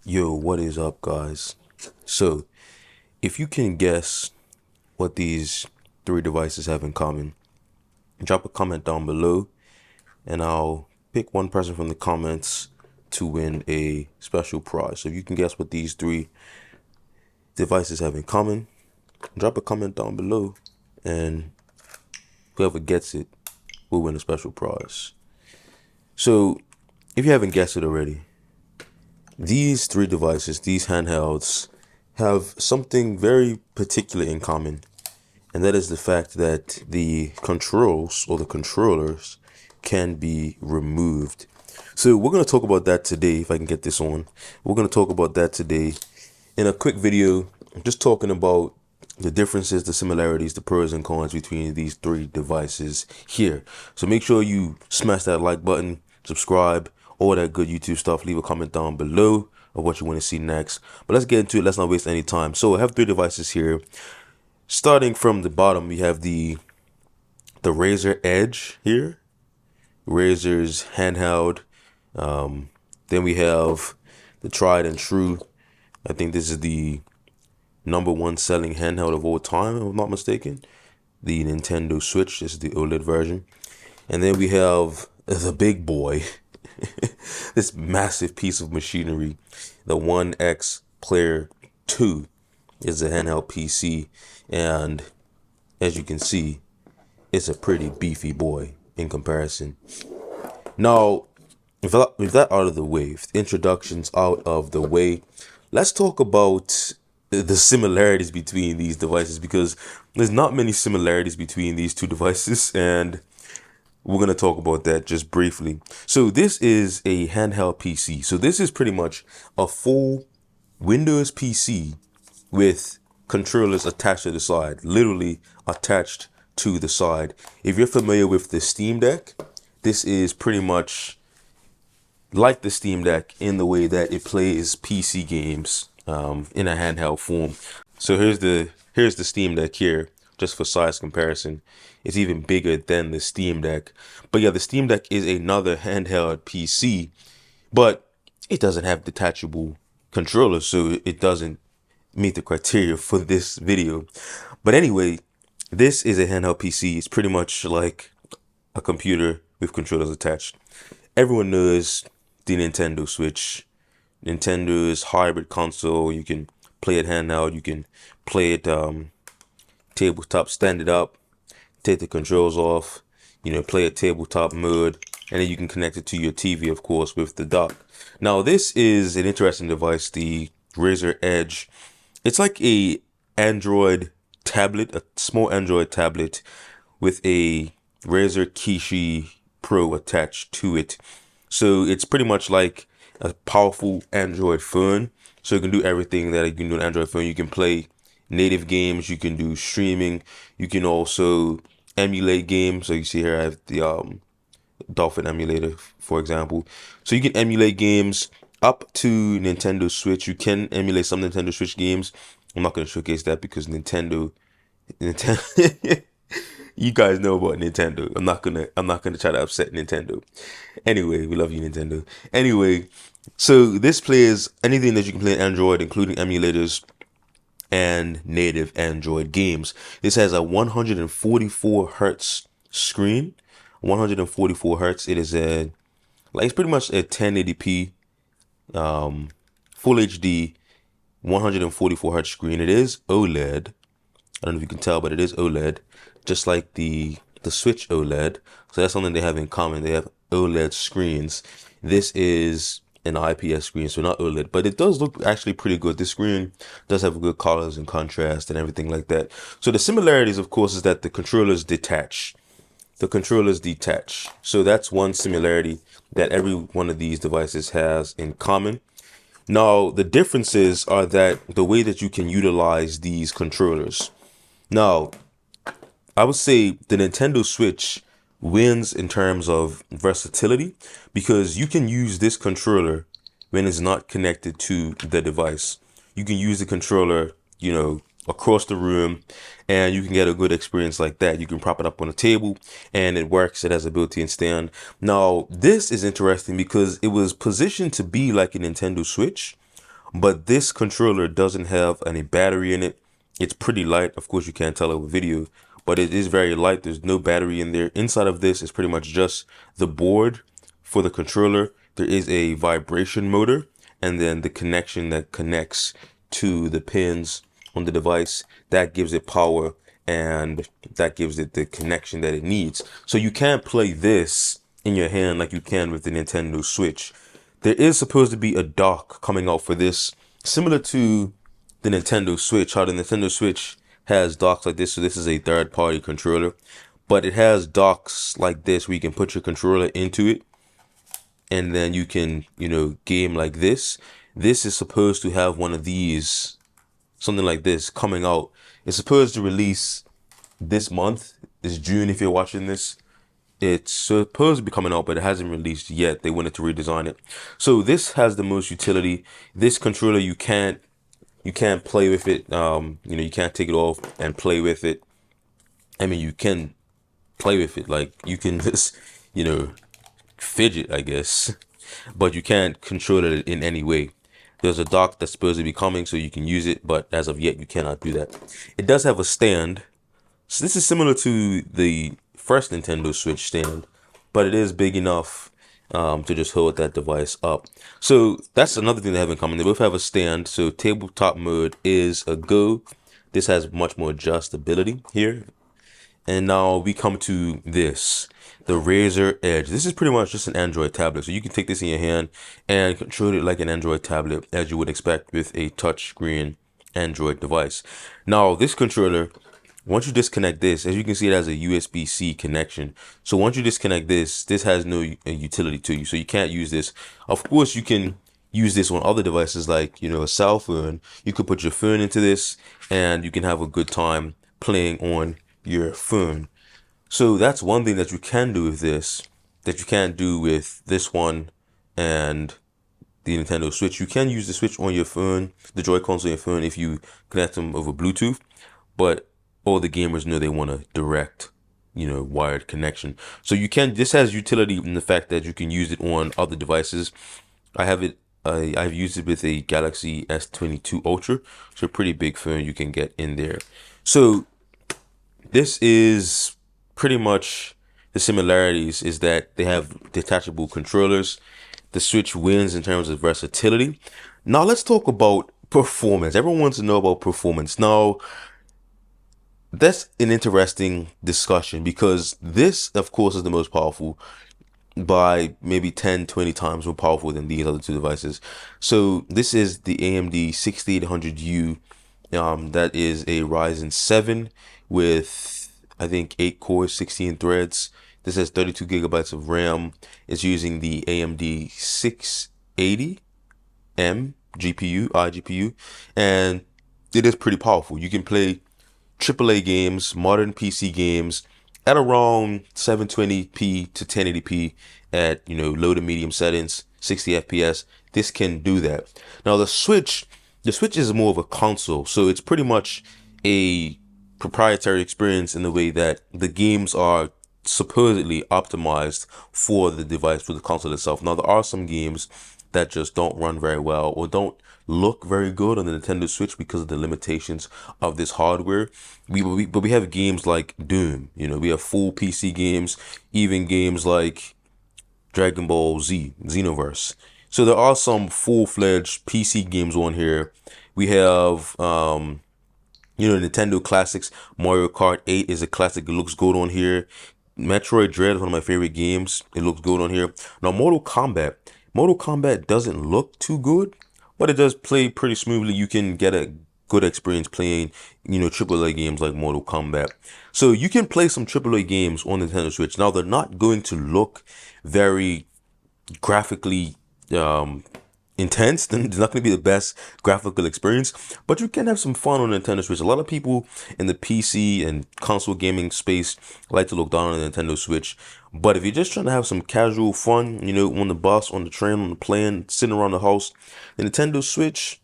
Yo, what is up, guys? So, if you can guess what these three devices have in common, drop a comment down below and I'll pick one person from the comments to win a special prize. So, if you can guess what these three devices have in common, drop a comment down below and whoever gets it will win a special prize. So, if you haven't guessed it already, these three devices, these handhelds, have something very particular in common. And that is the fact that the controls or the controllers can be removed. So we're going to talk about that today. If I can get this on, we're going to talk about that today in a quick video, just talking about the differences, the similarities, the pros and cons between these three devices here. So make sure you smash that like button, subscribe, all that good YouTube stuff. Leave a comment down below of what you want to see next. But let's get into it. Let's not waste any time. So I have three devices here. Starting from the bottom, we have the Razer Edge here, Razer's handheld. Then we have the tried and true. I think this is the #1 selling handheld of all time, if I'm not mistaken. The Nintendo Switch. This is the OLED version. And then we have the big boy, this massive piece of machinery, the OneXplayer 2 is a handheld PC, and as you can see, it's a pretty beefy boy in comparison. Now, with that out of the way, with introductions out of the way, let's talk about the similarities between these devices, because there's not many similarities between these two devices, and we're going to talk about that just briefly. So this is a handheld PC. So this is pretty much a full Windows PC with controllers attached to the side, literally attached to the side. If you're familiar with the Steam Deck, this is pretty much like the Steam Deck in the way that it plays PC games in a handheld form. So here's the Steam Deck here, just for size comparison. It's even bigger than the Steam Deck. But yeah, the Steam Deck is another handheld PC, but it doesn't have detachable controllers, so it doesn't meet the criteria for this video. But anyway, this is a handheld PC. It's pretty much like a computer with controllers attached. Everyone knows the Nintendo Switch. Nintendo's hybrid console. You can play it handheld. You can play it tabletop, stand it up, take the controls off, play it tabletop mode, and then you can connect it to your TV, of course, with the dock. Now, this is an interesting device, the Razer Edge. It's like a Android tablet, a small Android tablet with a Razer Kishi Pro attached to it. So it's pretty much like a powerful Android phone. So you can do everything that you can do on an Android phone. You can play native games, you can do streaming, you can also emulate games. So you see here I have the Dolphin emulator, for example. So you can emulate games up to Nintendo Switch. You can emulate some Nintendo Switch games. I'm not going to showcase that because Nintendo you guys know about Nintendo. I'm not gonna try to upset Nintendo. Anyway, we love you, Nintendo. Anyway, so this plays anything that you can play on Android, including emulators and native Android games. This has a 144 hertz screen. 144 hertz. It is it's pretty much a 1080p full HD 144 hertz screen. It is OLED. I don't know if you can tell, but it is OLED, just like the Switch OLED. So that's something they have in common. They have OLED screens. This is an IPS screen, so not OLED, but it does look actually pretty good. This screen does have good colors and contrast and everything like that. So the similarities, of course, is that the controllers detach. The controllers detach. So that's one similarity that every one of these devices has in common. Now, the differences are that the way that you can utilize these controllers. Now, I would say the Nintendo Switch wins in terms of versatility because you can use this controller when it's not connected to the device. You can use the controller, across the room, and you can get a good experience like that. You can prop it up on a table and it works. It has a built-in stand. Now, this is interesting because it was positioned to be like a Nintendo Switch, But this controller doesn't have any battery in it. It's pretty light. Of course, you can't tell over video, but it is very light. There's no battery in there. Inside of this is pretty much just the board for the controller. There is a vibration motor, and then the connection that connects to the pins on the device that gives it power, and that gives it the connection that it needs. So you can't play this in your hand like you can with the Nintendo Switch. There is supposed to be a dock coming out for this, similar to the Nintendo Switch. How the Nintendo Switch has docks like this, so this is a third-party controller, but it has docks like this where you can put your controller into it, and then you can, game like this. This is supposed to have one of these, something like this, coming out. It's supposed to release this month. It's June if you're watching this. It's supposed to be coming out, but it hasn't released yet. They wanted to redesign it. So this has the most utility. This controller, you can't play with it. You can't take it off and play with it. I mean, you can play with it. Like, you can just, fidget, I guess. But you can't control it in any way. There's a dock that's supposed to be coming so you can use it, but as of yet, you cannot do that. It does have a stand. So this is similar to the first Nintendo Switch stand, but it is big enough to just hold that device up. So that's another thing they have in common. They both have a stand. So tabletop mode is a go. This has much more adjustability here. And now we come to this, the Razer Edge. This is pretty much just an Android tablet. So you can take this in your hand and control it like an Android tablet, as you would expect with a touchscreen Android device. Now, this controller, once you disconnect this, as you can see, it has a USB-C connection. So once you disconnect this, this has no utility to you. So you can't use this. Of course, you can use this on other devices like, a cell phone. You could put your phone into this and you can have a good time playing on your phone. So that's one thing that you can do with this that you can't do with this one and the Nintendo Switch. You can use the Switch on your phone, the Joy-Cons on your phone, if you connect them over Bluetooth, but all the gamers know they want a direct, wired connection. So this has utility in the fact that you can use it on other devices. I've used it with a Galaxy S22 Ultra, so a pretty big phone you can get in there. So this is pretty much the similarities, is that they have detachable controllers. The Switch wins in terms of versatility. Now let's talk about performance. Everyone wants to know about performance. Now, that's an interesting discussion because this, of course, is the most powerful by maybe 10-20 times more powerful than these other two devices. So this is the AMD 6800U. That is a Ryzen 7 with, I think, 8 cores, 16 threads. This has 32 gigabytes of RAM. It's using the AMD 680M iGPU, and it is pretty powerful. You can play AAA games, modern PC games at around 720p to 1080p at, low to medium settings, 60 FPS. This can do that. Now the Switch is more of a console, so it's pretty much a proprietary experience in the way that the games are supposedly optimized for the device, for the console itself. Now there are some games that just don't run very well or don't look very good on the Nintendo Switch because of the limitations of this hardware. But we have games like Doom, we have full PC games, even games like Dragon Ball Z, Xenoverse. So there are some full-fledged PC games on here. We have, Nintendo classics. Mario Kart 8 is a classic. It looks good on here. Metroid Dread is one of my favorite games. It looks good on here. Now, Mortal Kombat doesn't look too good, but it does play pretty smoothly. You can get a good experience playing, AAA games like Mortal Kombat. So you can play some AAA games on Nintendo Switch. Now, they're not going to look very graphically intense. It's not going to be the best graphical experience, but you can have some fun on Nintendo Switch. A lot of people in the PC and console gaming space like to look down on the Nintendo Switch, but if you're just trying to have some casual fun, on the bus, on the train, on the plane, sitting around the house, the Nintendo Switch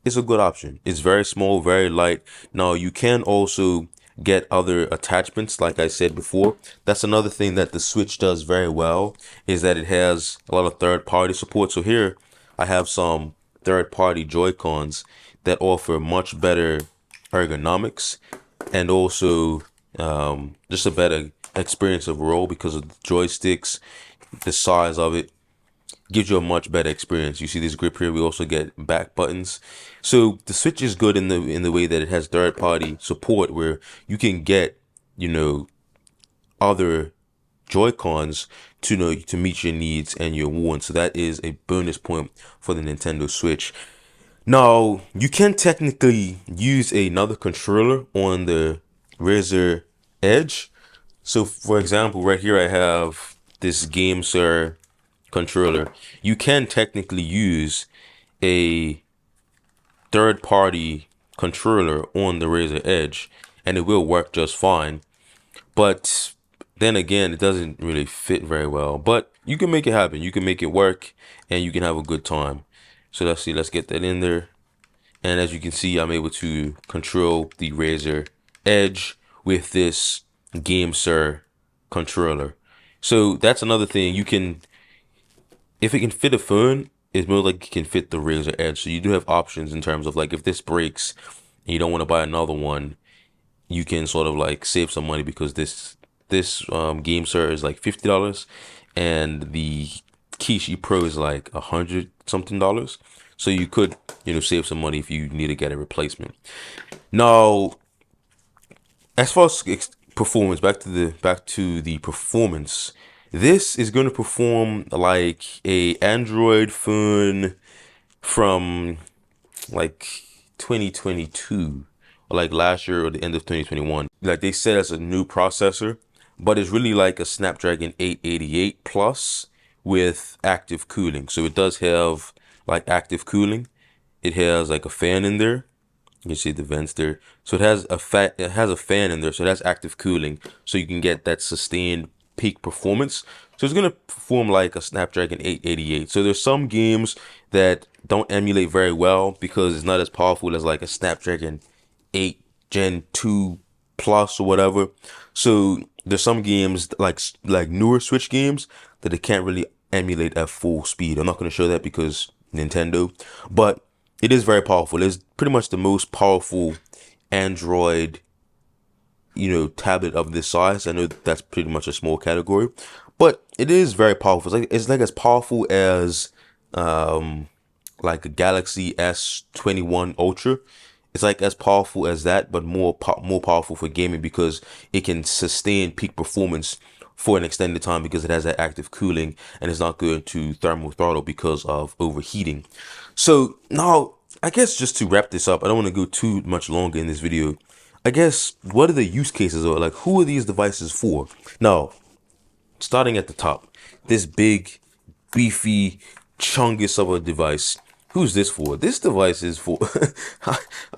is a good option. It's very small, very light. Now you can also get other attachments, like I said before. That's another thing that the Switch does very well, is that it has a lot of third-party support. So here I have some third-party Joy-Cons that offer much better ergonomics and also just a better experience overall because of the joysticks, the size of it gives you a much better experience. You see this grip here. We also get back buttons. So the Switch is good in the way that it has third-party support where you can get, you know, other Joy-Cons to to meet your needs and your wants. So that is a bonus point for the Nintendo Switch. Now, you can technically use another controller on the Razer Edge. So for example, right here I have this GameSir controller. You can technically use a third-party controller on the Razer Edge and it will work just fine. But then again, it doesn't really fit very well. But you can make it happen. You can make it work and you can have a good time. So let's see, let's get that in there. And as you can see, I'm able to control the Razer Edge with this GameSir controller. So that's another thing. You can, if it can fit a phone, it's more like it can fit the Razer Edge. So you do have options in terms of like if this breaks and you don't want to buy another one, you can sort of like save some money because this GameSir is like $50 and the Kishi Pro is like $100 something. So you could, save some money if you need to get a replacement. Now, as far as performance, back to the performance, this is going to perform like a Android phone from like 2022 or like last year or the end of 2021. Like they said, it's a new processor, but it's really like a Snapdragon 888 plus with active cooling. So it does have like active cooling. It has like a fan in there. You see the vents there. So it has a fan in there. So it has active cooling. So you can get that sustained peak performance. So it's gonna perform like a Snapdragon 888. So there's some games that don't emulate very well because it's not as powerful as like a Snapdragon 8 Gen 2 Plus or whatever. So there's some games like newer Switch games that it can't really emulate at full speed. I'm not gonna show that because Nintendo, but it is very powerful. It's pretty much the most powerful Android, tablet of this size. I know that's pretty much a small category, but it is very powerful. It's like as powerful as like a Galaxy S21 Ultra. It's like as powerful as that, but more powerful for gaming because it can sustain peak performance for an extended time because it has that active cooling and it's not going to thermal throttle because of overheating. So now, I guess just to wrap this up, I don't want to go too much longer in this video. I guess, what are the use cases or like who are these devices for? Now, starting at the top, this big, beefy, chungus of a device. Who's this for? This device is for,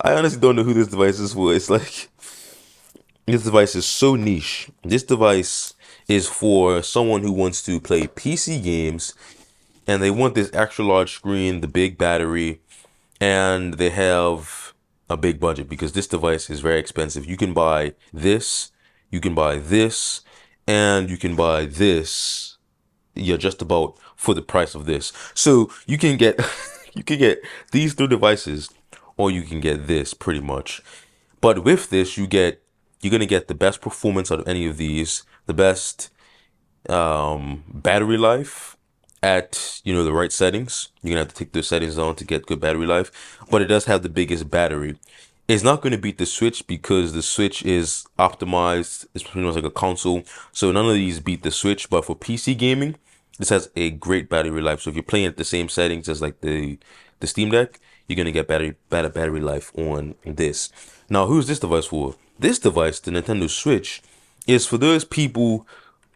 I honestly don't know who this device is for. It's like, this device is so niche. This device is for someone who wants to play PC games and they want this extra large screen, the big battery, and they have a big budget because this device is very expensive. You can buy this, you can buy this, and you can buy this. Yeah, just about for the price of this. So you can get you can get these two devices or you can get this pretty much. But with this, you're gonna get the best performance out of any of these, the best battery life at the right settings. You're gonna have to take those settings on to get good battery life, but it does have the biggest battery. It's not going to beat the Switch because the Switch is optimized. It's pretty much like a console, so none of these beat the Switch. But for PC gaming, this has a great battery life. So if you're playing at the same settings as like the Steam Deck, you're gonna get better battery life on this. Now, who's this device for? This device, the Nintendo Switch, is for those people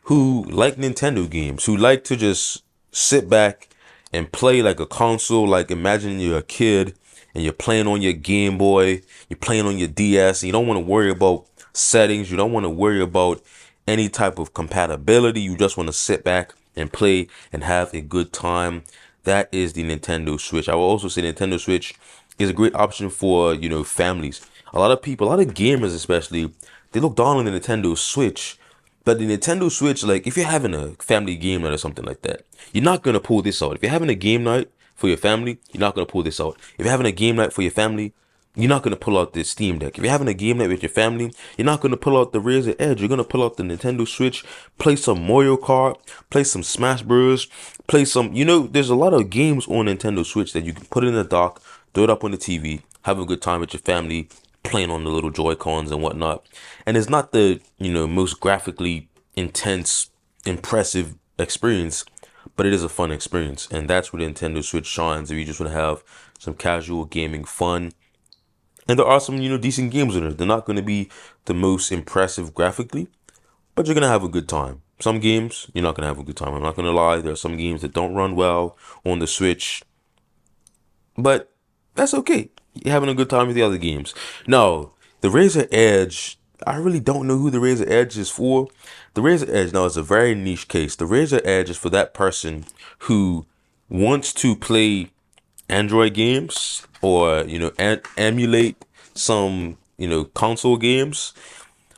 who like Nintendo games, who like to just sit back and play like a console. Like imagine you're a kid and you're playing on your Game Boy, you're playing on your DS, and you don't want to worry about settings, you don't want to worry about any type of compatibility. You just want to sit back and play and have a good time. That is the Nintendo Switch. I will also say Nintendo Switch is a great option for, families. A lot of people, a lot of gamers especially, they look down on the Nintendo Switch. But the Nintendo Switch, like if you're having a family game night or something like that, you're not going to pull this out. If you're having a game night, for your family, you're not going to pull this out. If you're having a game night for your family, you're not going to pull out the Steam Deck. If you're having a game night with your family, you're not going to pull out the Razer Edge. You're going to pull out the Nintendo Switch, play some Mario Kart, play some Smash Bros, play some, there's a lot of games on Nintendo Switch that you can put in the dock, throw it up on the TV, have a good time with your family, playing on the little Joy-Cons and whatnot. And it's not the, most graphically intense, impressive experience, but it is a fun experience. And that's where the Nintendo Switch shines. If you just want to have some casual gaming fun, and there are some, decent games in it. They're not going to be the most impressive graphically, but you're going to have a good time. Some games, you're not going to have a good time. I'm not going to lie. There are some games that don't run well on the Switch, but that's okay. You're having a good time with the other games. Now, the Razer Edge, I really don't know who the Razer Edge is for. The Razer Edge, now, is a very niche case. The Razer Edge is for that person who wants to play Android games, or emulate some console games,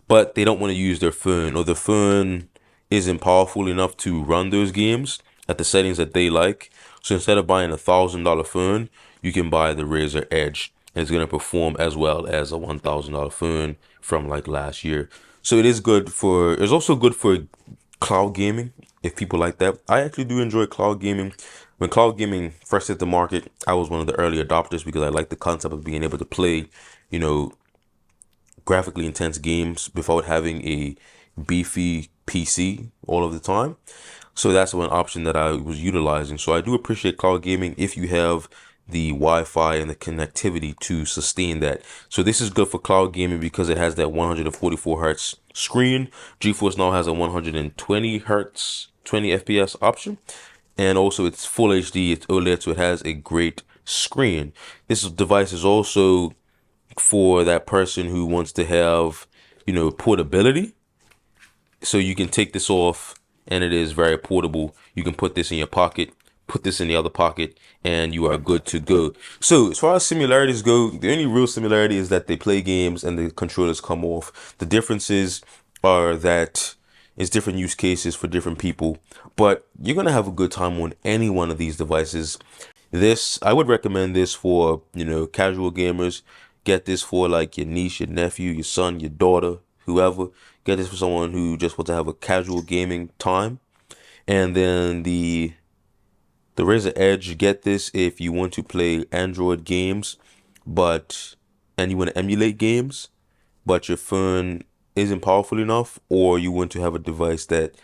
but they don't want to use their phone, or the phone isn't powerful enough to run those games at the settings that they like. So instead of buying $1,000 phone, you can buy the Razer Edge, and it's going to perform as well as a $1,000 phone from like last year. So it's also good for cloud gaming, if people like that. I actually do enjoy cloud gaming. When cloud gaming first hit the market, I was one of the early adopters because I like the concept of being able to play, graphically intense games without having a beefy PC all of the time. So that's one option that I was utilizing. So I do appreciate cloud gaming if you have the Wi-Fi and the connectivity to sustain that. So this is good for cloud gaming because it has that 144 hertz screen. GeForce Now has a 120 hertz, 20 FPS option. And also it's full HD, it's OLED, so it has a great screen. This device is also for that person who wants to have, portability. So you can take this off and it is very portable. You can put this in your pocket, put this in the other pocket, and you are good to go. So as far as similarities go, the only real similarity is that they play games and the controllers come off. The differences are that it's different use cases for different people, but you're going to have a good time on any one of these devices. I would recommend this for, casual gamers. Get this for like your niece, your nephew, your son, your daughter, whoever. Get this for someone who just wants to have a casual gaming time. And then the Razer Edge, get this if you want to play Android games, and you want to emulate games, but your phone isn't powerful enough, or you want to have a device that,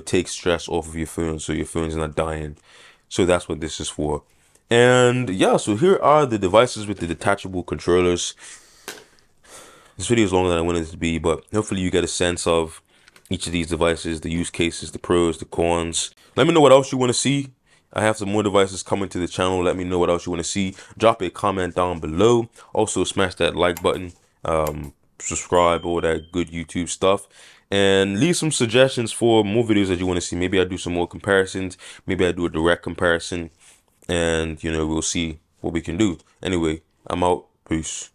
takes stress off of your phone so your phone's not dying. So that's what this is for. And yeah, so here are the devices with the detachable controllers. This video is longer than I wanted it to be, but hopefully you get a sense of each of these devices, the use cases, the pros, the cons. Let me know what else you want to see. I have some more devices coming to the channel. Let me know what else you want to see. Drop a comment down below. Also, smash that like button. Subscribe, all that good YouTube stuff. And leave some suggestions for more videos that you want to see. Maybe I do some more comparisons. Maybe I do a direct comparison. And, we'll see what we can do. Anyway, I'm out. Peace.